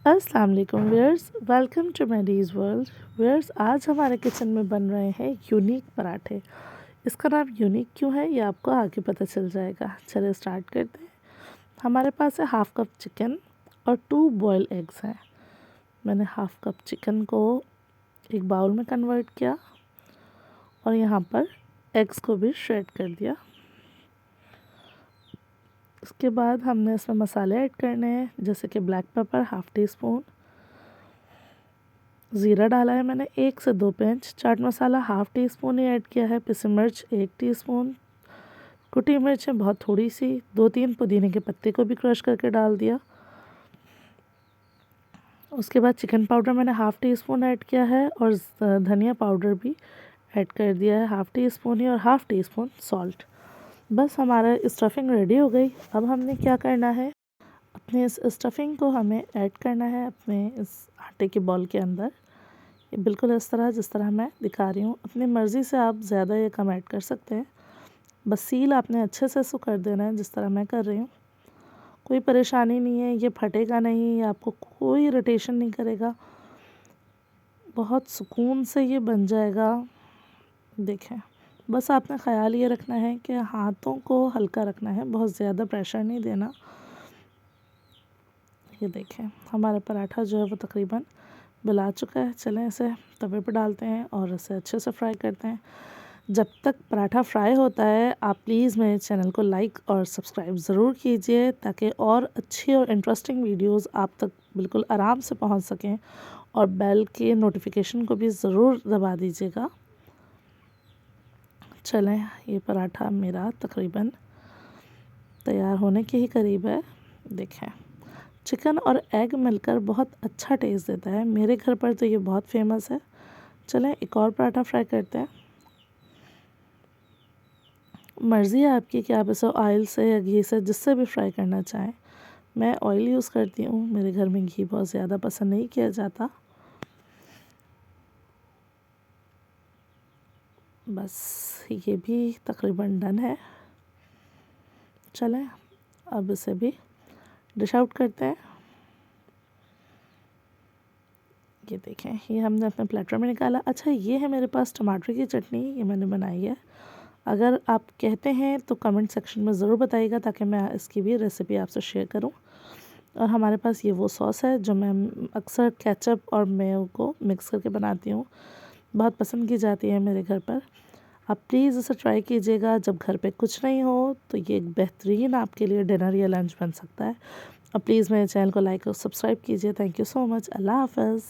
अस्सलाम वालेकुम viewers, welcome to Maddy's world. Viewers, आज हमारे किचन में बन रहे हैं यूनिक पराठे। इसका नाम यूनिक क्यों है ये आपको आगे पता चल जाएगा। चलिए स्टार्ट करते हैं। हमारे पास है हाफ़ कप चिकन और 2 बॉयल एग्स हैं। मैंने हाफ़ कप चिकन को एक बाउल में कन्वर्ट किया और यहाँ पर एग्स को भी श्रेड कर दिया। उसके बाद हमने इसमें मसाले ऐड करने हैं, जैसे कि black pepper half tea spoon, ज़ीरा डाला है मैंने 1 से 2 pinch, chaat masala half tea spoon ही ऐड किया है, पिसी मिर्च 1 टीस्पून, कुटी मिर्चें बहुत थोड़ी सी, 2-3 पुदीने के पत्ते को भी क्रश करके डाल दिया। उसके बाद चिकन पाउडर मैंने हाफ़ टी स्पून ऐड किया है और धनिया पाउडर भी ऐड कर दिया है हाफ़ टी स्पून ही, और हाफ़ टी स्पून सॉल्ट। बस हमारा स्टफिंग रेडी हो गई। अब हमने क्या करना है, अपने इस स्टफिंग को हमें ऐड करना है अपने इस आटे के बॉल के अंदर। ये बिल्कुल इस तरह जिस तरह मैं दिखा रही हूँ। अपनी मर्ज़ी से आप ज़्यादा या कम ऐड कर सकते हैं। बस सील आपने अच्छे से इसको कर देना है जिस तरह मैं कर रही हूँ। कोई परेशानी नहीं है, ये फटेगा नहीं, आपको कोई इरिटेशन नहीं करेगा, बहुत सुकून से ये बन जाएगा। देखें, बस आपने ख़याल ये रखना है कि हाथों को हल्का रखना है, बहुत ज़्यादा प्रेशर नहीं देना। ये देखें, हमारा पराठा जो है वो तकरीबन बिला चुका है। चलें इसे तवे पर डालते हैं और इसे अच्छे से फ्राई करते हैं। जब तक पराठा फ्राई होता है, आप प्लीज़ मेरे चैनल को लाइक और सब्सक्राइब ज़रूर कीजिए, ताकि और अच्छी और इंटरेस्टिंग वीडियोस आप तक बिल्कुल आराम से पहुंच सकें, और बेल के नोटिफिकेशन को भी ज़रूर दबा दीजिएगा। चलें, ये पराठा मेरा तकरीबन तैयार होने के ही करीब है। देखें, चिकन और एग मिलकर बहुत अच्छा टेस्ट देता है। मेरे घर पर तो ये बहुत फेमस है। चलें एक और पराठा फ्राई करते हैं। मर्ज़ी है आपकी कि आप इसे ऑयल से या घी से, जिससे भी फ्राई करना चाहें। मैं ऑयल यूज़ करती हूँ, मेरे घर में घी बहुत ज़्यादा पसंद नहीं किया जाता। बस ये भी तकरीबन डन है। चलें अब इसे भी डिश आउट करते हैं। ये देखें, ये हमने अपने प्लेटर में निकाला। अच्छा, ये है मेरे पास टमाटर की चटनी, ये मैंने बनाई है। अगर आप कहते हैं तो कमेंट सेक्शन में ज़रूर बताइएगा, ताकि मैं इसकी भी रेसिपी आपसे शेयर करूं। और हमारे पास ये वो सॉस है जो मैं अक्सर केचप और मेयो को मिक्स करके बनाती हूँ, बहुत पसंद की जाती है मेरे घर पर। आप प्लीज़ इसे ट्राई कीजिएगा। जब घर पे कुछ नहीं हो तो ये एक बेहतरीन आपके लिए डिनर या लंच बन सकता है। और प्लीज़ मेरे चैनल को लाइक और सब्सक्राइब कीजिए। Thank you so much. अल्लाह हाफ़िज़।